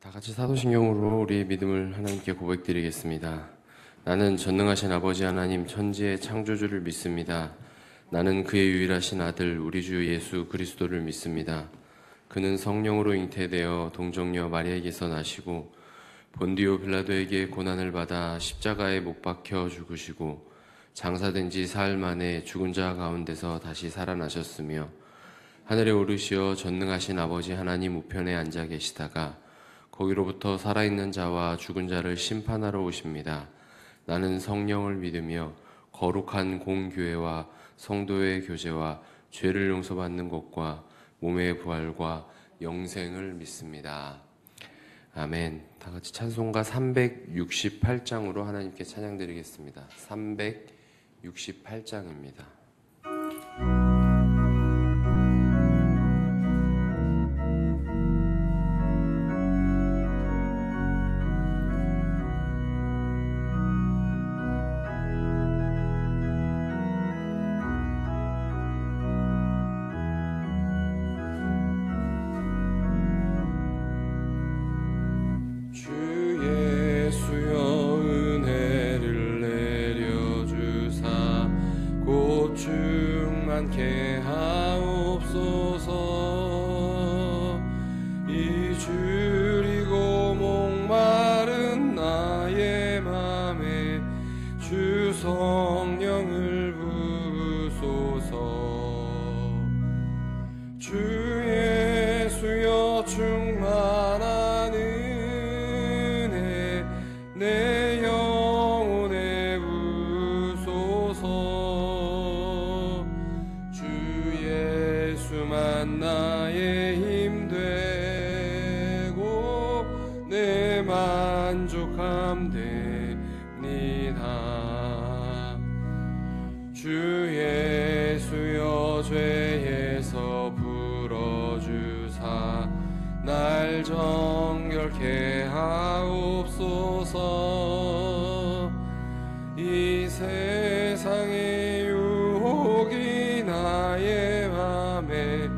다 같이 사도신경으로 우리의 믿음을 하나님께 고백드리겠습니다. 나는 전능하신 아버지 하나님 천지의 창조주를 믿습니다. 나는 그의 유일하신 아들 우리 주 예수 그리스도를 믿습니다. 그는 성령으로 잉태되어 동정녀 마리아에게서 나시고 본디오 빌라도에게 고난을 받아 십자가에 못 박혀 죽으시고 장사된 지 사흘 만에 죽은 자 가운데서 다시 살아나셨으며 하늘에 오르시어 전능하신 아버지 하나님 우편에 앉아 계시다가 거기로부터 살아있는 자와 죽은 자를 심판하러 오십니다. 나는 성령을 믿으며 거룩한 공교회와 성도의 교제와 죄를 용서받는 것과 몸의 부활과 영생을 믿습니다. 아멘. 다 같이 찬송가 368장으로 하나님께 찬양드리겠습니다. 368장입니다. 충만케 하옵소서. 이 줄이고 목마른 나의 맘에 주 성령을 부으소서. 주 예수여 충만한 은혜 내 영혼에 부으소서. 주만 나의 힘 되고 내 만족함 됩니다. 주 예수여 죄에서 풀어주사 날 정결케 하옵소서. 이 세상의 유혹이 나의 맘에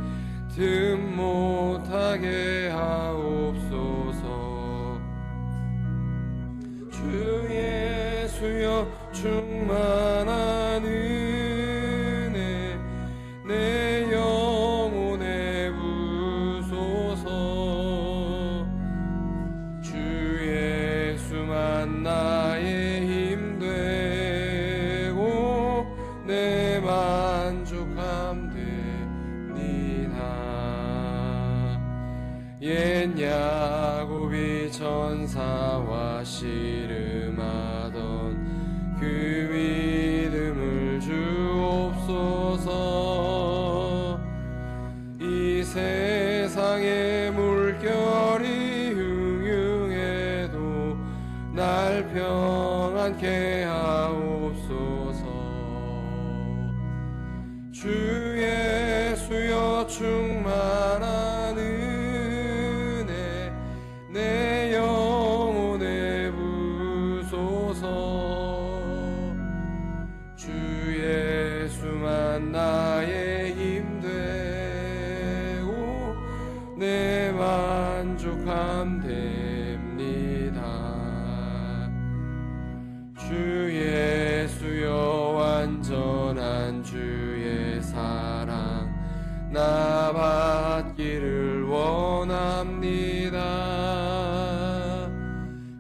틈 못하게 하옵소서. 주 예수여 충만한 은혜 내 영혼에 부소서. 주 예수만 나의 힘 되고 내 만족함 옛 야곱이 천사와 씨름하던 그 믿음을 주옵소서. 이 세상의 물결이 흉흉해도 날 평안케 하옵소서. 주 예수여 충만한 은혜 내 영혼에 부소서. 주 예수만 나의 힘 되고 내 만족함 됩니다. 주 예수여 완전한 주의 사랑 나 받기를 원합니다.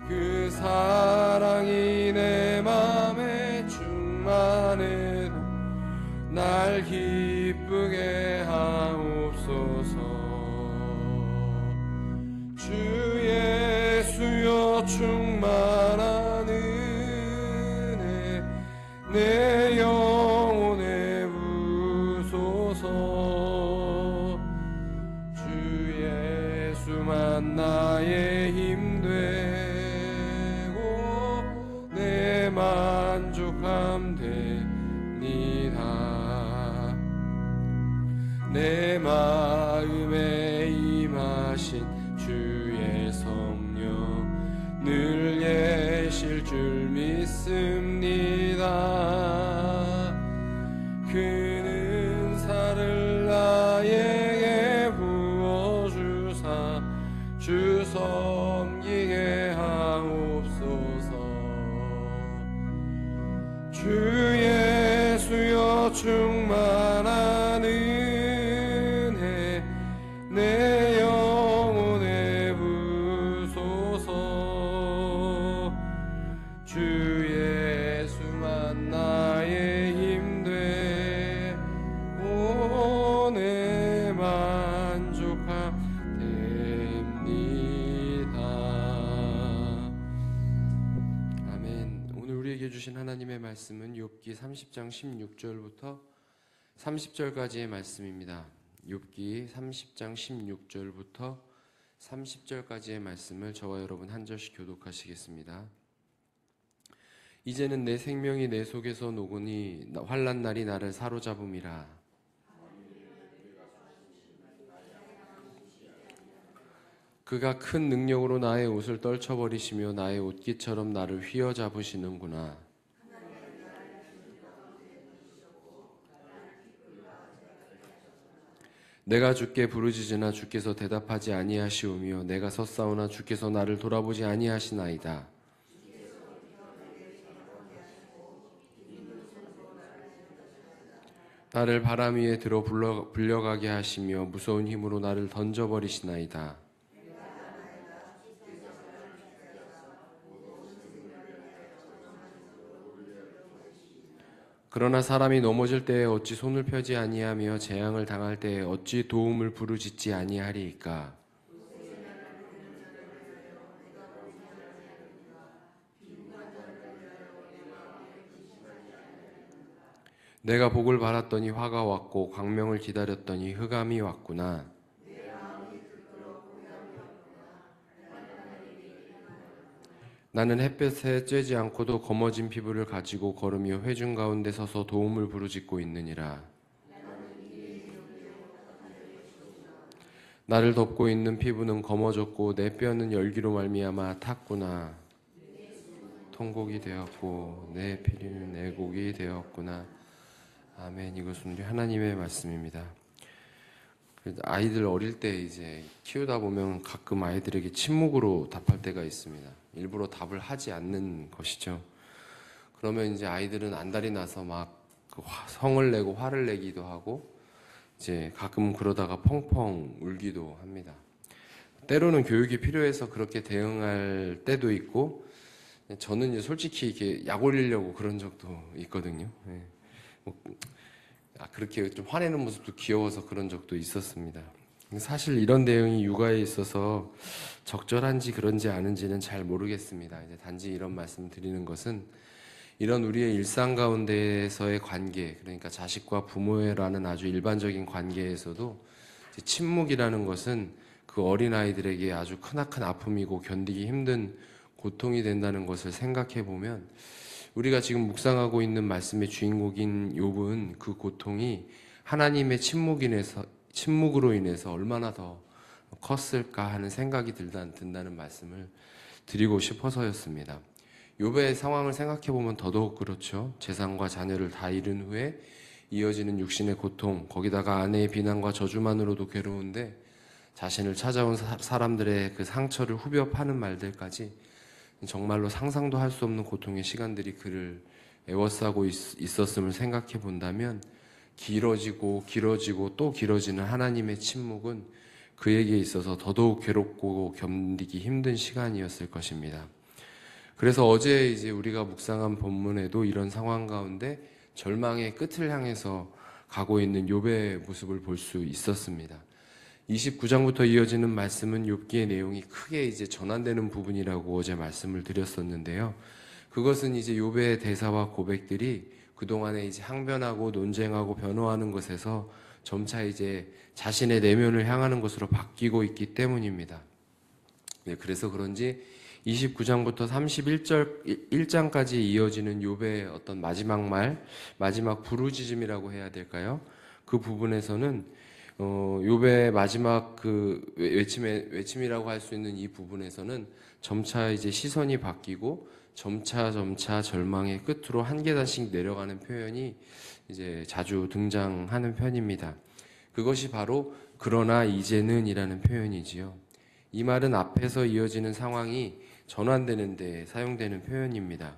그 사랑이 내 맘에 충만해도 날 기쁘게 하옵소서. 주 예수여 충만한 은혜 내 영혼에 부소서. 주 예수만 나의 힘 되고 내 만족함 됩니다. 내 마음에 임하신 주의 성령 늘 계실 줄 믿습니다. 그는 은사를 나에게 부어주사 주 성 만족함됩니다. 아멘. 오늘 우리에게 주신 하나님의 말씀은 욥기 30장 16절부터 30절까지의 말씀입니다. 욥기 30장 16절부터 30절까지의 말씀을 저와 여러분 한 절씩 교독하시겠습니다. 이제는 내 생명이 내 속에서 녹으니 환난 날이 나를 사로잡음이라. 그가 큰 능력으로 나의 옷을 떨쳐버리시며 나의 옷깃처럼 나를 휘어잡으시는구나. 내가 주께 부르짖으나 주께서 대답하지 아니하시오며 내가 섰사오나 주께서 나를 돌아보지 아니하시나이다. 나를 바람 위에 들어 불려가게 하시며 무서운 힘으로 나를 던져버리시나이다. 그러나 사람이 넘어질 때에 어찌 손을 펴지 아니하며 재앙을 당할 때에 어찌 도움을 부르짖지 아니하리이까. 내가 복을 바랐더니 화가 왔고 광명을 기다렸더니 흑암이 왔구나. 나는 햇볕에 쬐지 않고도 검어진 피부를 가지고 걸으며 회중 가운데 서서 도움을 부르짖고 있느니라. 나를 덮고 있는 피부는 검어졌고 내 뼈는 열기로 말미암아 탔구나. 통곡이 되었고 내 피리는 애곡이 되었구나. 아멘. 이것은 우리 하나님의 말씀입니다. 아이들 어릴 때 이제 키우다 보면 가끔 아이들에게 침묵으로 답할 때가 있습니다. 일부러 답을 하지 않는 것이죠. 그러면 이제 아이들은 안달이 나서 막 성을 내고 화를 내기도 하고 이제 가끔 그러다가 펑펑 울기도 합니다. 때로는 교육이 필요해서 그렇게 대응할 때도 있고 저는 이제 솔직히 이렇게 약 올리려고 그런 적도 있거든요. 그렇게 좀 화내는 모습도 귀여워서 그런 적도 있었습니다. 사실 이런 대응이 육아에 있어서 적절한지 그런지 아닌지는 잘 모르겠습니다. 이제 단지 이런 말씀 드리는 것은 이런 우리의 일상 가운데에서의 관계, 그러니까 자식과 부모라는 아주 일반적인 관계에서도 침묵이라는 것은 그 어린아이들에게 아주 크나큰 아픔이고 견디기 힘든 고통이 된다는 것을 생각해 보면 우리가 지금 묵상하고 있는 말씀의 주인공인 욥은 그 고통이 하나님의 침묵으로 인해서 얼마나 더 컸을까 하는 생각이 든다는 말씀을 드리고 싶어서였습니다. 욥의 상황을 생각해 보면 더더욱 그렇죠. 재산과 자녀를 다 잃은 후에 이어지는 육신의 고통, 거기다가 아내의 비난과 저주만으로도 괴로운데 자신을 찾아온 사람들의 그 상처를 후벼 파는 말들까지 정말로 상상도 할 수 없는 고통의 시간들이 그를 애워싸고 있었음을 생각해 본다면 길어지고 또 길어지는 하나님의 침묵은 그에게 있어서 더더욱 괴롭고 견디기 힘든 시간이었을 것입니다. 그래서 어제 이제 우리가 묵상한 본문에도 이런 상황 가운데 절망의 끝을 향해서 가고 있는 욥의 모습을 볼 수 있었습니다. 29장부터 이어지는 말씀은 욥기의 내용이 크게 이제 전환되는 부분이라고 어제 말씀을 드렸었는데요. 그것은 이제 욥의 대사와 고백들이 그동안에 이제 항변하고 논쟁하고 변호하는 것에서 점차 이제 자신의 내면을 향하는 것으로 바뀌고 있기 때문입니다. 그래서 그런지 29장부터 31장까지 이어지는 욥의 어떤 마지막 부르짖음이라고 해야 될까요? 그 부분에서는 욥의 마지막 그 외침이라고 할 수 있는 이 부분에서는 점차 이제 시선이 바뀌고 점차 절망의 끝으로 한 계단씩 내려가는 표현이 이제 자주 등장하는 편입니다. 그것이 바로 그러나 이제는이라는 표현이지요. 이 말은 앞에서 이어지는 상황이 전환되는 데 사용되는 표현입니다.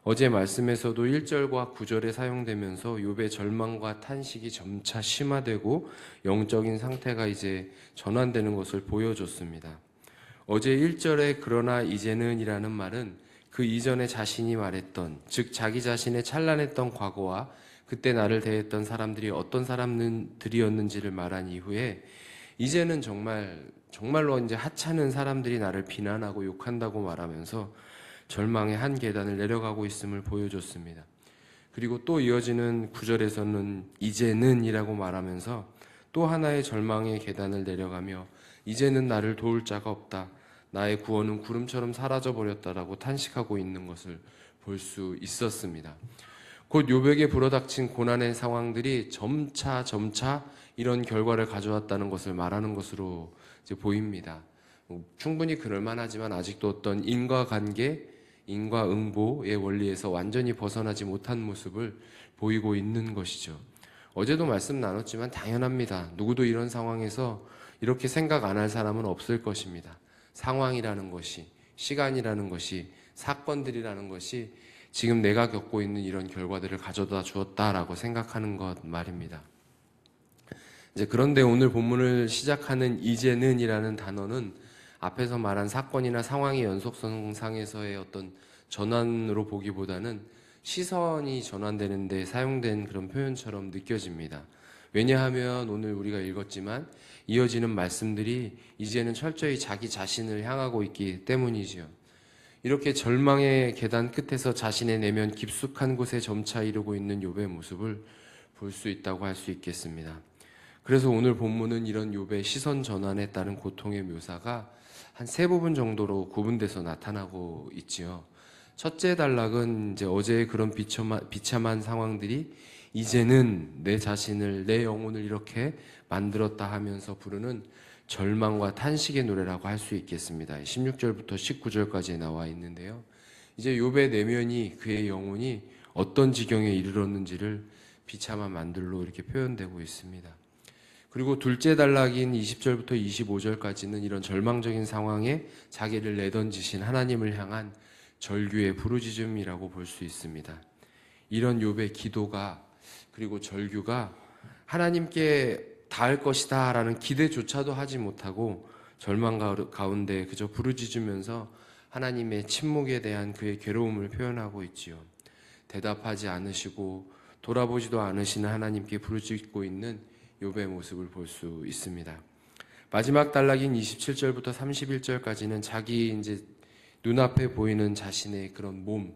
어제 말씀에서도 1절과 9절에 사용되면서 욥의 절망과 탄식이 점차 심화되고 영적인 상태가 이제 전환되는 것을 보여줬습니다. 어제 1절에 그러나 이제는 이라는 말은 그 이전에 자신이 말했던, 즉 자기 자신의 찬란했던 과거와 그때 나를 대했던 사람들이 어떤 사람들이었는지를 말한 이후에 이제는 정말로 이제 하찮은 사람들이 나를 비난하고 욕한다고 말하면서 절망의 한 계단을 내려가고 있음을 보여줬습니다. 그리고 또 이어지는 구절에서는 이제는이라고 말하면서 또 하나의 절망의 계단을 내려가며 이제는 나를 도울 자가 없다. 나의 구원은 구름처럼 사라져버렸다라고 탄식하고 있는 것을 볼 수 있었습니다. 곧 욥에게 불어닥친 고난의 상황들이 점차 이런 결과를 가져왔다는 것을 말하는 것으로 이제 보입니다. 충분히 그럴 만하지만 아직도 어떤 인과관계, 인과응보의 원리에서 완전히 벗어나지 못한 모습을 보이고 있는 것이죠. 어제도 말씀 나눴지만 당연합니다. 누구도 이런 상황에서 이렇게 생각 안 할 사람은 없을 것입니다. 상황이라는 것이, 시간이라는 것이, 사건들이라는 것이 지금 내가 겪고 있는 이런 결과들을 가져다 주었다라고 생각하는 것 말입니다. 이제 그런데 오늘 본문을 시작하는 이제는이라는 단어는 앞에서 말한 사건이나 상황의 연속성상에서의 어떤 전환으로 보기보다는 시선이 전환되는데 사용된 그런 표현처럼 느껴집니다. 왜냐하면 오늘 우리가 읽었지만 이어지는 말씀들이 이제는 철저히 자기 자신을 향하고 있기 때문이지요. 이렇게 절망의 계단 끝에서 자신의 내면 깊숙한 곳에 점차 이르고 있는 욥의 모습을 볼 수 있다고 할 수 있겠습니다. 그래서 오늘 본문은 이런 욥의 시선 전환에 따른 고통의 묘사가 한 세 부분 정도로 구분돼서 나타나고 있지요. 첫째 단락은 이제 어제의 그런 비참한 상황들이 이제는 내 자신을, 내 영혼을 이렇게 만들었다 하면서 부르는 절망과 탄식의 노래라고 할 수 있겠습니다. 16절부터 19절까지 나와 있는데요. 이제 욥의 내면이, 그의 영혼이 어떤 지경에 이르렀는지를 비참한 만들로 이렇게 표현되고 있습니다. 그리고 둘째 단락인 20절부터 25절까지는 이런 절망적인 상황에 자기를 내던지신 하나님을 향한 절규의 부르짖음이라고 볼 수 있습니다. 이런 욥의 기도가, 그리고 절규가 하나님께 닿을 것이다 라는 기대조차도 하지 못하고 절망 가운데 그저 부르짖으면서 하나님의 침묵에 대한 그의 괴로움을 표현하고 있지요. 대답하지 않으시고 돌아보지도 않으시는 하나님께 부르짖고 있는 욥의 모습을 볼 수 있습니다. 마지막 단락인 27절부터 31절까지는 자기 이제 눈앞에 보이는 자신의 그런 몸,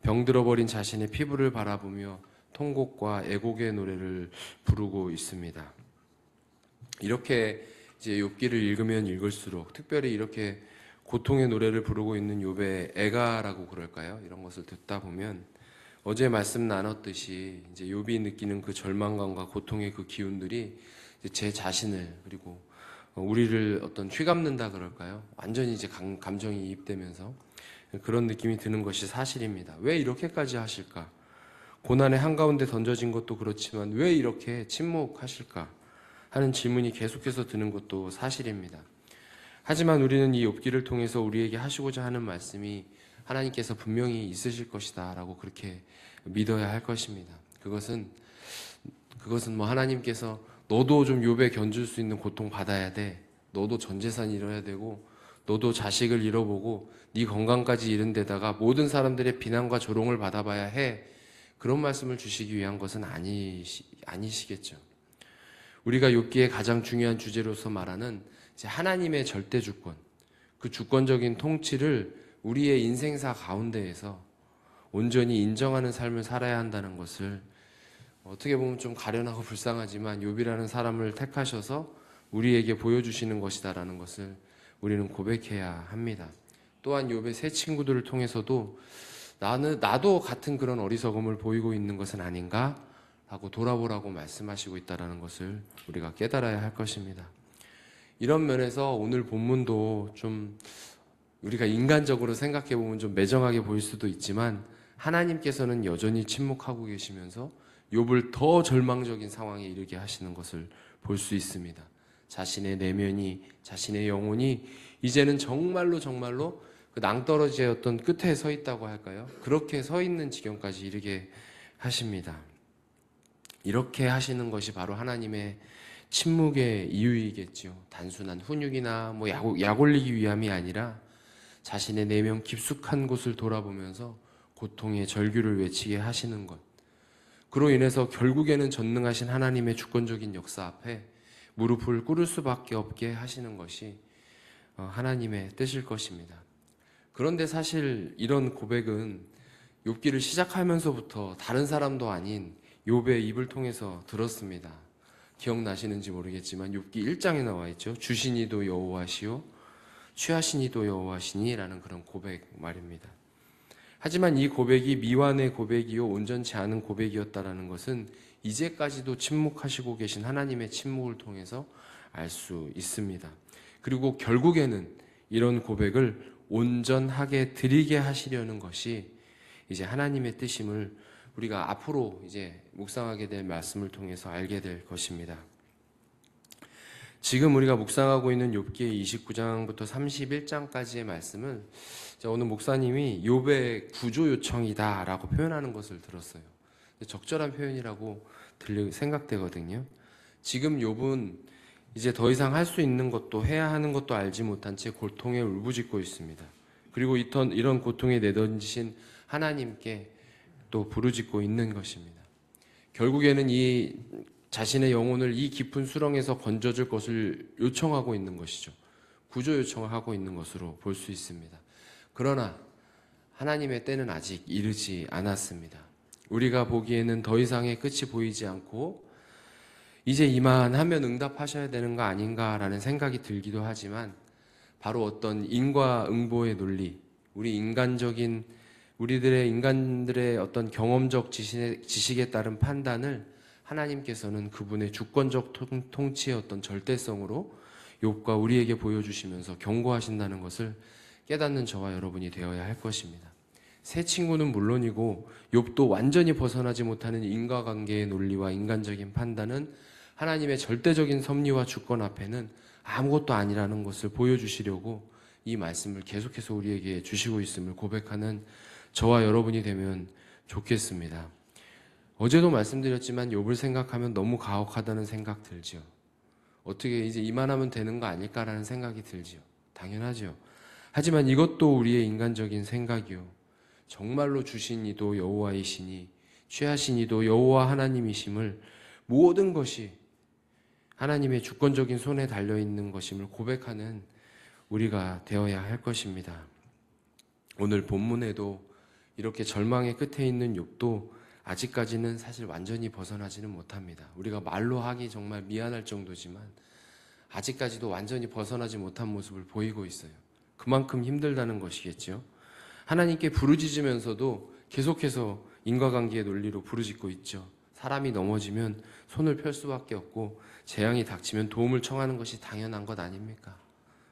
병들어버린 자신의 피부를 바라보며 통곡과 애곡의 노래를 부르고 있습니다. 이렇게 이제 욥기를 읽으면 읽을수록, 특별히 이렇게 고통의 노래를 부르고 있는 욥의 애가라고 그럴까요? 이런 것을 듣다 보면 어제 말씀 나눴듯이 이제 욥이 느끼는 그 절망감과 고통의 그 기운들이 이제 제 자신을, 그리고 우리를 어떤 휘감는다 그럴까요? 완전히 이제 감정이 이입되면서 그런 느낌이 드는 것이 사실입니다. 왜 이렇게까지 하실까? 고난의 한가운데 던져진 것도 그렇지만 왜 이렇게 침묵하실까? 하는 질문이 계속해서 드는 것도 사실입니다. 하지만 우리는 이 욥기를 통해서 우리에게 하시고자 하는 말씀이 하나님께서 분명히 있으실 것이다 라고 그렇게 믿어야 할 것입니다. 그것은 뭐 하나님께서 너도 좀 욥에 견줄 수 있는 고통 받아야 돼, 너도 전 재산 잃어야 되고 너도 자식을 잃어보고 네 건강까지 잃은 데다가 모든 사람들의 비난과 조롱을 받아봐야 해, 그런 말씀을 주시기 위한 것은 아니시겠죠. 우리가 욥기의 가장 중요한 주제로서 말하는 이제 하나님의 절대 주권, 그 주권적인 통치를 우리의 인생사 가운데에서 온전히 인정하는 삶을 살아야 한다는 것을, 어떻게 보면 좀 가련하고 불쌍하지만 욥이라는 사람을 택하셔서 우리에게 보여주시는 것이다라는 것을 우리는 고백해야 합니다. 또한 욥의 세 친구들을 통해서도 나도 같은 그런 어리석음을 보이고 있는 것은 아닌가 하고 돌아보라고 말씀하시고 있다는 것을 우리가 깨달아야 할 것입니다. 이런 면에서 오늘 본문도 좀 우리가 인간적으로 생각해 보면 좀 매정하게 보일 수도 있지만 하나님께서는 여전히 침묵하고 계시면서 욥을 더 절망적인 상황에 이르게 하시는 것을 볼 수 있습니다. 자신의 내면이, 자신의 영혼이 이제는 정말로 그 낭떠러지였던 끝에 서 있다고 할까요? 그렇게 서 있는 지경까지 이르게 하십니다. 이렇게 하시는 것이 바로 하나님의 침묵의 이유이겠지요. 단순한 훈육이나 뭐 약 올리기 위함이 아니라 자신의 내면 깊숙한 곳을 돌아보면서 고통의 절규를 외치게 하시는 것. 그로 인해서 결국에는 전능하신 하나님의 주권적인 역사 앞에 무릎을 꿇을 수밖에 없게 하시는 것이 하나님의 뜻일 것입니다. 그런데 사실 이런 고백은 욥기를 시작하면서부터 다른 사람도 아닌 욥의 입을 통해서 들었습니다. 기억나시는지 모르겠지만 욥기 1장에 나와 있죠. 주시니도 여호와시요 취하시니도 여호와시니 라는 그런 고백 말입니다. 하지만 이 고백이 미완의 고백이요 온전치 않은 고백이었다라는 것은 이제까지도 침묵하시고 계신 하나님의 침묵을 통해서 알 수 있습니다. 그리고 결국에는 이런 고백을 온전하게 드리게 하시려는 것이 이제 하나님의 뜻임을 우리가 앞으로 이제 묵상하게 될 말씀을 통해서 알게 될 것입니다. 지금 우리가 묵상하고 있는 욥기의 29장부터 31장까지의 말씀은 오늘 목사님이 욥의 구조 요청이다라고 표현하는 것을 들었어요. 적절한 표현이라고 생각되거든요. 지금 욥은 이제 더 이상 할 수 있는 것도 해야 하는 것도 알지 못한 채 고통에 울부짖고 있습니다. 그리고 이런 고통에 내던지신 하나님께 또 부르짖고 있는 것입니다. 결국에는 이 자신의 영혼을 이 깊은 수렁에서 건져줄 것을 요청하고 있는 것이죠. 구조 요청을 하고 있는 것으로 볼 수 있습니다. 그러나 하나님의 때는 아직 이르지 않았습니다. 우리가 보기에는 더 이상의 끝이 보이지 않고 이제 이만하면 응답하셔야 되는 거 아닌가라는 생각이 들기도 하지만 바로 어떤 인과응보의 논리, 인간들의 어떤 경험적 지식에 따른 판단을 하나님께서는 그분의 주권적 통치의 어떤 절대성으로 욥과 우리에게 보여주시면서 경고하신다는 것을 깨닫는 저와 여러분이 되어야 할 것입니다. 새 친구는 물론이고 욥도 완전히 벗어나지 못하는 인과관계의 논리와 인간적인 판단은 하나님의 절대적인 섭리와 주권 앞에는 아무것도 아니라는 것을 보여주시려고 이 말씀을 계속해서 우리에게 주시고 있음을 고백하는 저와 여러분이 되면 좋겠습니다. 어제도 말씀드렸지만 욥을 생각하면 너무 가혹하다는 생각 들지요. 어떻게 이제 이만하면 되는 거 아닐까라는 생각이 들지요. 당연하죠. 하지만 이것도 우리의 인간적인 생각이요. 정말로 주신 이도 여호와이시니 취하신 이도 여호와 하나님이심을 모든 것이 하나님의 주권적인 손에 달려있는 것임을 고백하는 우리가 되어야 할 것입니다. 오늘 본문에도 이렇게 절망의 끝에 있는 욥도 아직까지는 사실 완전히 벗어나지는 못합니다. 우리가 말로 하기 정말 미안할 정도지만 아직까지도 완전히 벗어나지 못한 모습을 보이고 있어요. 그만큼 힘들다는 것이겠죠. 하나님께 부르짖으면서도 계속해서 인과관계의 논리로 부르짖고 있죠. 사람이 넘어지면 손을 펼 수밖에 없고 재앙이 닥치면 도움을 청하는 것이 당연한 것 아닙니까?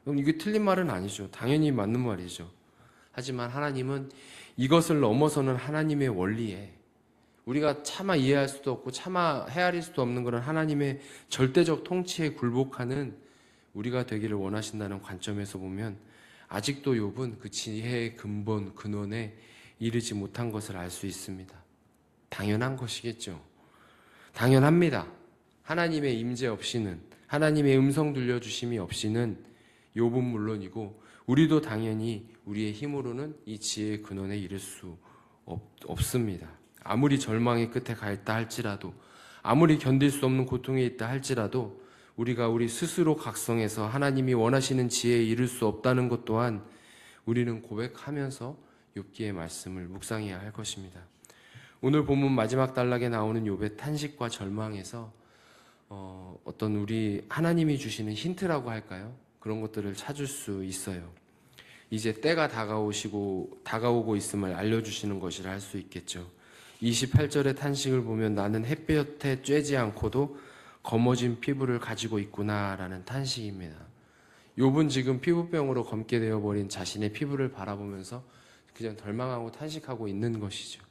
그럼 이게 틀린 말은 아니죠. 당연히 맞는 말이죠. 하지만 하나님은 이것을 넘어서는 하나님의 원리에 우리가 차마 이해할 수도 없고 차마 헤아릴 수도 없는 그런 하나님의 절대적 통치에 굴복하는 우리가 되기를 원하신다는 관점에서 보면 아직도 욥은 그 지혜의 근본, 근원에 이르지 못한 것을 알 수 있습니다. 당연한 것이겠죠. 당연합니다. 하나님의 임재 없이는, 하나님의 음성 들려주심이 없이는 욥은 물론이고 우리도 당연히 우리의 힘으로는 이 지혜의 근원에 이를 수 없습니다. 아무리 절망의 끝에 가 있다 할지라도, 아무리 견딜 수 없는 고통에 있다 할지라도 우리가 우리 스스로 각성해서 하나님이 원하시는 지혜에 이를 수 없다는 것 또한 우리는 고백하면서 욥기의 말씀을 묵상해야 할 것입니다. 오늘 본문 마지막 단락에 나오는 욥의 탄식과 절망에서 어떤 우리 하나님이 주시는 힌트라고 할까요? 그런 것들을 찾을 수 있어요. 이제 때가 다가오고 있음을 알려주시는 것이라 할 수 있겠죠. 28절의 탄식을 보면 나는 햇볕에 쬐지 않고도 검어진 피부를 가지고 있구나라는 탄식입니다. 욥은 지금 피부병으로 검게 되어버린 자신의 피부를 바라보면서 그냥 덜망하고 탄식하고 있는 것이죠.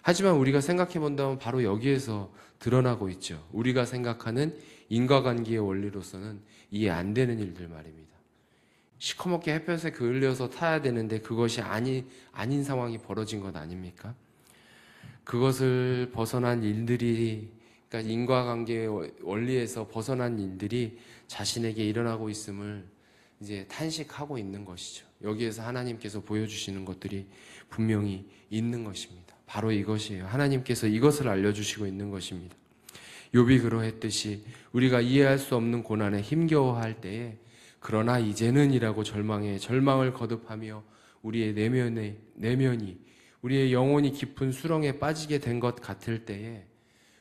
하지만 우리가 생각해 본다면 바로 여기에서 드러나고 있죠. 우리가 생각하는 인과관계의 원리로서는 이해 안 되는 일들 말입니다. 시커멓게 햇볕에 그을려서 타야 되는데 그것이 아닌 상황이 벌어진 것 아닙니까? 그것을 벗어난 일들이, 그러니까 인과관계의 원리에서 벗어난 일들이 자신에게 일어나고 있음을 이제 탄식하고 있는 것이죠. 여기에서 하나님께서 보여주시는 것들이 분명히 있는 것입니다. 바로 이것이에요. 하나님께서 이것을 알려주시고 있는 것입니다. 욥이 그러했듯이 우리가 이해할 수 없는 고난에 힘겨워할 때에 그러나 이제는이라고 절망을 거듭하며 우리의 내면이 우리의 영혼이 깊은 수렁에 빠지게 된 것 같을 때에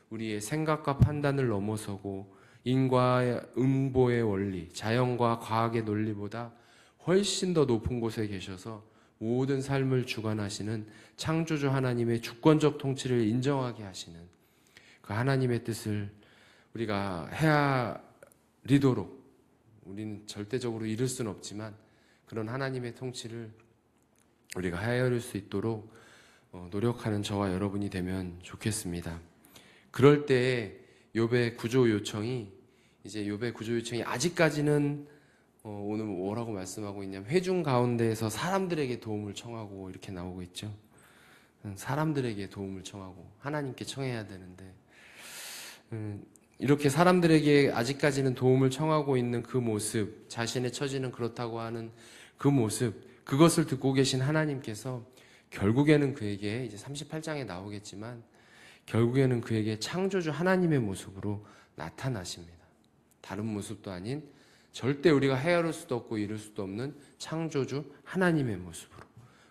우리의 생각과 판단을 넘어서고 인과 음보의 원리, 자연과 과학의 논리보다 훨씬 더 높은 곳에 계셔서 모든 삶을 주관하시는 창조주 하나님의 주권적 통치를 인정하게 하시는 그 하나님의 뜻을 우리가 헤아리도록, 우리는 절대적으로 이룰 수는 없지만 그런 하나님의 통치를 우리가 헤아릴 수 있도록 노력하는 저와 여러분이 되면 좋겠습니다. 그럴 때에 욥의 구조 요청이 아직까지는 오늘 뭐라고 말씀하고 있냐면 회중 가운데에서 사람들에게 도움을 청하고 이렇게 나오고 있죠. 사람들에게 도움을 청하고 하나님께 청해야 되는데 이렇게 사람들에게 아직까지는 도움을 청하고 있는 그 모습, 자신의 처지는 그렇다고 하는 그 모습, 그것을 듣고 계신 하나님께서 결국에는 그에게 이제 38장에 나오겠지만 결국에는 그에게 창조주 하나님의 모습으로 나타나십니다. 다른 모습도 아닌 절대 우리가 헤아릴 수도 없고 이룰 수도 없는 창조주 하나님의 모습으로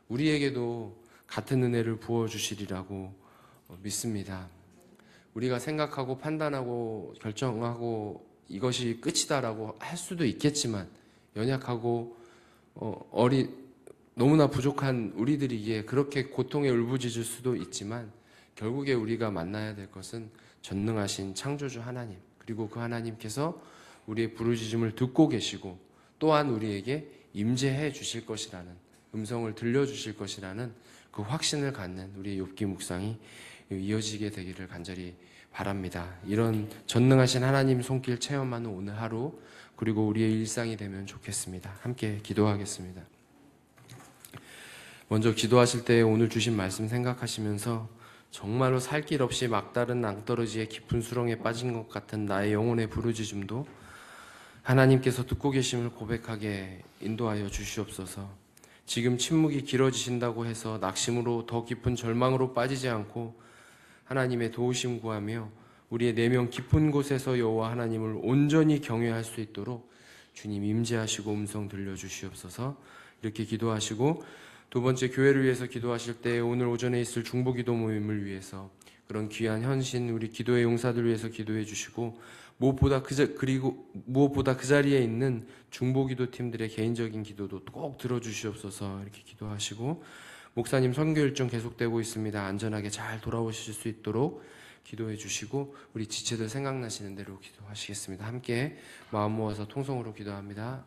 우리에게도 같은 은혜를 부어주시리라고 믿습니다. 우리가 생각하고 판단하고 결정하고 이것이 끝이다라고 할 수도 있겠지만 연약하고 너무나 부족한 우리들이기에 그렇게 고통에 울부짖을 수도 있지만 결국에 우리가 만나야 될 것은 전능하신 창조주 하나님, 그리고 그 하나님께서 우리의 부르짖음을 듣고 계시고 또한 우리에게 임재해 주실 것이라는, 음성을 들려주실 것이라는 그 확신을 갖는 우리의 욥기 묵상이 이어지게 되기를 간절히 바랍니다. 이런 전능하신 하나님 손길 체험하는 오늘 하루, 그리고 우리의 일상이 되면 좋겠습니다. 함께 기도하겠습니다. 먼저 기도하실 때 오늘 주신 말씀 생각하시면서 정말로 살 길 없이 막다른 낭떠러지의 깊은 수렁에 빠진 것 같은 나의 영혼의 부르짖음도 하나님께서 듣고 계심을 고백하게 인도하여 주시옵소서. 지금 침묵이 길어지신다고 해서 낙심으로 더 깊은 절망으로 빠지지 않고 하나님의 도우심 구하며 우리의 내면 깊은 곳에서 여호와 하나님을 온전히 경외할 수 있도록 주님 임재하시고 음성 들려주시옵소서. 이렇게 기도하시고 두 번째, 교회를 위해서 기도하실 때 오늘 오전에 있을 중보기도 모임을 위해서 그런 귀한 현신 우리 기도의 용사들 위해서 기도해 주시고 무엇보다 그 자리에 있는 중보기도 팀들의 개인적인 기도도 꼭 들어주시옵소서. 이렇게 기도하시고 목사님 선교 일정 계속되고 있습니다. 안전하게 잘 돌아오실 수 있도록 기도해 주시고 우리 지체들 생각나시는 대로 기도하시겠습니다. 함께 마음 모아서 통성으로 기도합니다.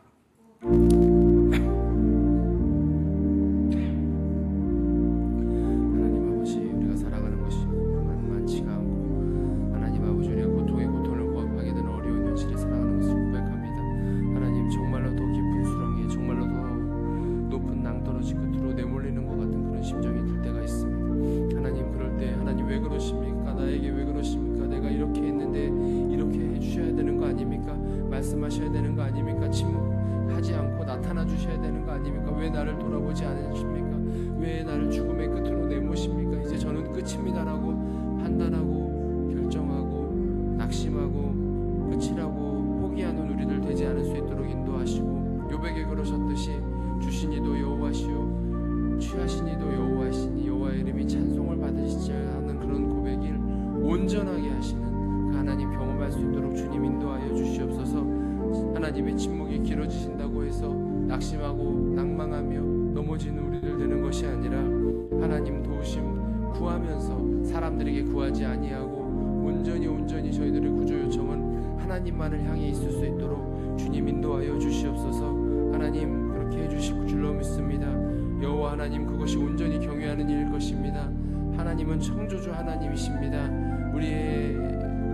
말씀하셔야 되는 거 아닙니까? 침묵하지 않고 나타나 주셔야 되는 거 아닙니까? 왜 나를 돌아보지 않으십니까? 왜 나를 죽음의 끝으로 내모십니까? 이제 저는 끝입니다라고 판단하고 결정하고 낙심하고 끝이라고 포기하는 우리들 되지 않을 수 있도록 인도하시고 욥에게 그러셨듯이 주신 이도 여호와시오 취하신 이도 여호와시니 여호와의 이름이 찬송을 받으시지 않는 그런 고백을 온전하게 하시는 그 하나님 경험할 수 있도록 주님 인도하여 주시옵소서. 하나님의 침묵이 길어지신다고 해서 낙심하고 낭망하며 넘어지는 우리들 되는 것이 아니라 하나님 도우심 구하면서 사람들에게 구하지 아니하고 온전히 저희들의 구조 요청은 하나님만을 향해 있을 수 있도록 주님 인도하여 주시옵소서. 하나님 그렇게 해주실 줄로 믿습니다. 여호와 하나님 그것이 온전히 경외하는 일일 것입니다. 하나님은 창조주 하나님이십니다. 우리의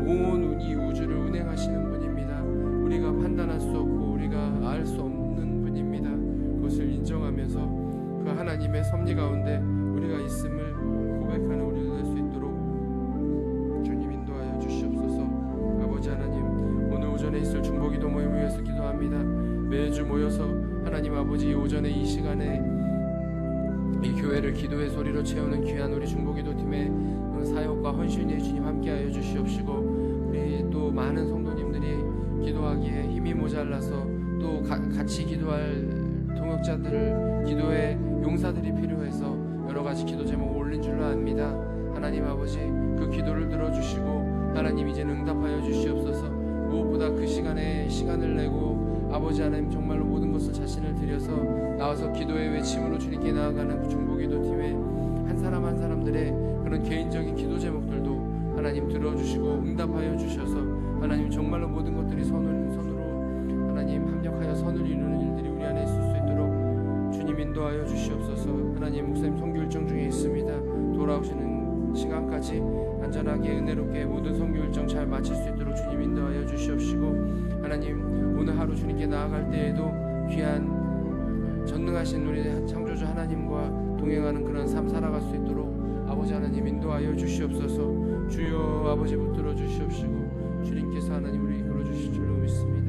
온 이 우주를 운행하시는 분입니다. 우리가 판단할 수 없고 우리가 알 수 없는 분입니다. 그것을 인정하면서 그 하나님의 섭리 가운데 우리가 있음을 고백하는 우리가 될 수 있도록 주님 인도하여 주시옵소서. 아버지 하나님 오늘 오전에 있을 중보기도 모임을 위해서 기도합니다. 매주 모여서 하나님 아버지 오전에 이 시간에 이 교회를 기도의 소리로 채우는 귀한 우리 중보기도팀의 사역과 헌신에 주님 함께하여 주시옵시고, 우리 또 많은 성도님들이 기도하기에 힘이 모자라서 또 같이 기도할 동역자들, 기도의 용사들이 필요해서 여러 가지 기도 제목 올린 줄로 압니다. 하나님 아버지, 그 기도를 들어주시고 하나님 이제는 응답하여 주시옵소서. 무엇보다 그 시간에 시간을 내고 아버지 하나님 정말로 모든 것을 자신을 들여서 나와서 기도의 외침으로 주님께 나아가는 그 중보기도팀의 한 사람 한 사람들의 그런 개인적인 기도 제목들도 하나님 들어주시고 응답하여 주셔서 하나님 정말로 모든 것들이 선으로 하나님 합력하여 선을 이루는 일들이 우리 안에 있을 수 있도록 주님 인도하여 주시옵소서. 하나님, 목사님 선교 일정 중에 있습니다. 돌아오시는 시간까지 안전하게 은혜롭게 모든 선교 일정 잘 마칠 수 있도록 주님 인도하여 주시옵시고, 하나님 오늘 하루 주님께 나아갈 때에도 귀한 전능하신 우리 창조주 하나님과 동행하는 그런 삶 살아갈 수 있도록 아버지 하나님 인도하여 주시옵소서. 주여 아버지 붙들어 주시옵시고 주님께서 하나님 우리 이끌어 주실 줄로 믿습니다.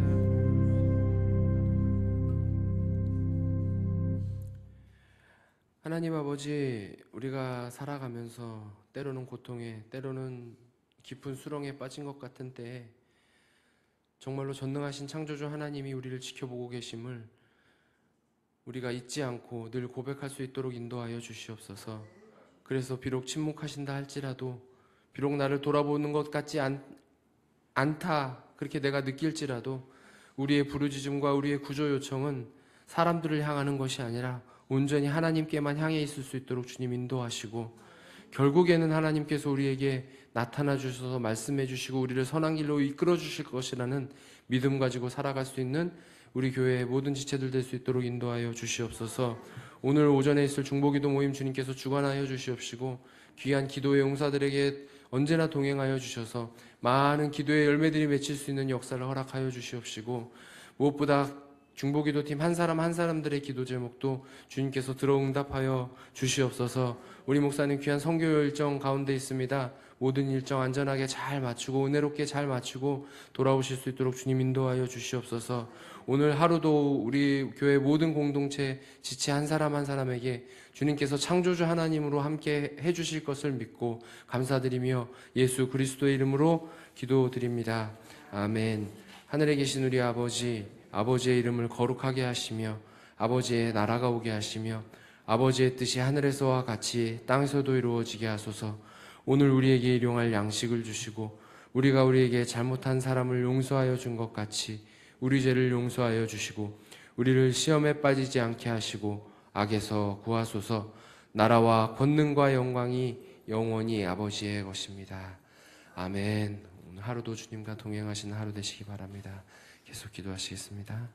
하나님 아버지, 우리가 살아가면서 때로는 고통에, 때로는 깊은 수렁에 빠진 것 같은 때에 정말로 전능하신 창조주 하나님이 우리를 지켜보고 계심을 우리가 잊지 않고 늘 고백할 수 있도록 인도하여 주시옵소서. 그래서 비록 침묵하신다 할지라도, 비록 나를 돌아보는 것 같지 않다 그렇게 내가 느낄지라도, 우리의 부르짖음과 우리의 구조 요청은 사람들을 향하는 것이 아니라 온전히 하나님께만 향해 있을 수 있도록 주님 인도하시고, 결국에는 하나님께서 우리에게 나타나 주셔서 말씀해 주시고 우리를 선한 길로 이끌어 주실 것이라는 믿음 가지고 살아갈 수 있는 우리 교회의 모든 지체들 될 수 있도록 인도하여 주시옵소서. 오늘 오전에 있을 중보기도 모임 주님께서 주관하여 주시옵시고, 귀한 기도의 용사들에게 언제나 동행하여 주셔서 많은 기도의 열매들이 맺힐 수 있는 역사를 허락하여 주시옵시고, 무엇보다 중보기도팀 한 사람 한 사람들의 기도 제목도 주님께서 들어 응답하여 주시옵소서. 우리 목사님 귀한 선교 일정 가운데 있습니다. 모든 일정 안전하게 잘 마치고 은혜롭게 잘 마치고 돌아오실 수 있도록 주님 인도하여 주시옵소서. 오늘 하루도 우리 교회 모든 공동체 지체 한 사람 한 사람에게 주님께서 창조주 하나님으로 함께 해주실 것을 믿고 감사드리며 예수 그리스도의 이름으로 기도드립니다. 아멘. 하늘에 계신 우리 아버지, 아버지의 이름을 거룩하게 하시며 아버지의 나라가 오게 하시며 아버지의 뜻이 하늘에서와 같이 땅에서도 이루어지게 하소서. 오늘 우리에게 일용할 양식을 주시고 우리가 우리에게 잘못한 사람을 용서하여 준 것 같이 우리 죄를 용서하여 주시고 우리를 시험에 빠지지 않게 하시고 악에서 구하소서. 나라와 권능과 영광이 영원히 아버지의 것입니다. 아멘. 오늘 하루도 주님과 동행하시는 하루 되시기 바랍니다. 계속 기도하시겠습니다.